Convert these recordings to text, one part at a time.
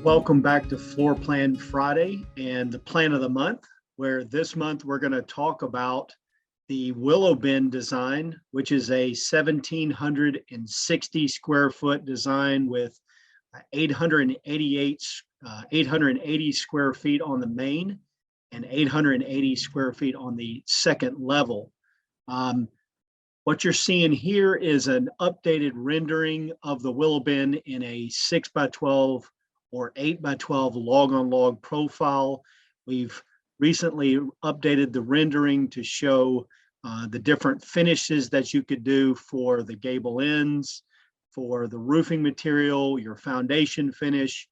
Welcome back to Floor Plan Friday and the plan of the month, where this month we're going to talk about the Willow bin design, which is a 1,760 square foot design with 880 square feet on the main and 880 square feet on the second level. What you're seeing here is an updated rendering of the Willow bin in a 6x12 or 8x12 log-on-log profile. We've recently updated the rendering to show the different finishes that you could do for the gable ends, for the roofing material, your foundation finish.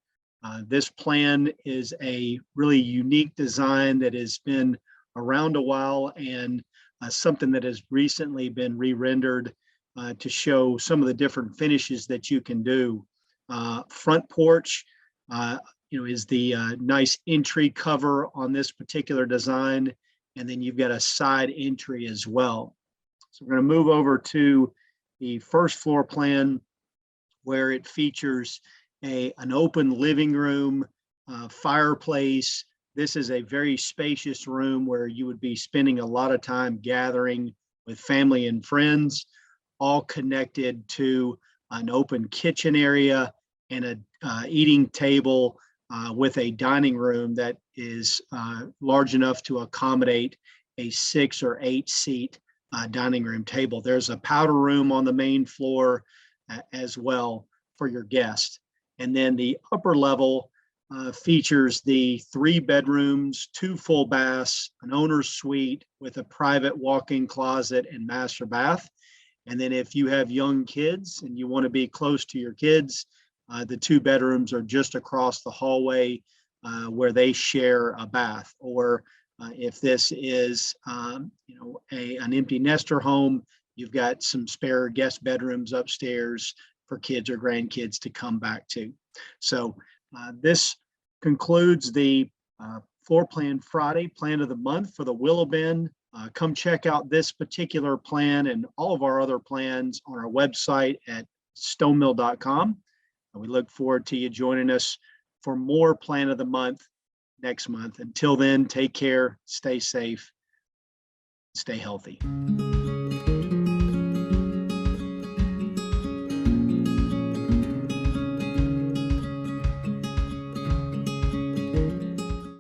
This plan is a really unique design that has been around a while and something that has recently been re-rendered to show some of the different finishes that you can do. Front porch is the nice entry cover on this particular design. And then you've got a side entry as well. So we're going to move over to the first floor plan where it features an open living room, fireplace. This is a very spacious room where you would be spending a lot of time gathering with family and friends, all connected to an open kitchen area and a eating table with a dining room that is large enough to accommodate a 6 or 8 seat dining room table. There's a powder room on the main floor as well for your guests. And then the upper level features the 3 bedrooms, 2 full baths, an owner's suite with a private walk-in closet and master bath. And then if you have young kids and you want to be close to your kids, the 2 bedrooms are just across the hallway where they share a bath. Or if this is, an empty nester home, you've got some spare guest bedrooms upstairs for kids or grandkids to come back to. So this concludes the Floor Plan Friday plan of the month for the Willow bin. Come check out this particular plan and all of our other plans on our website at stonemill.com. We look forward to you joining us for more plan of the month next month. Until then, take care, stay safe, stay healthy.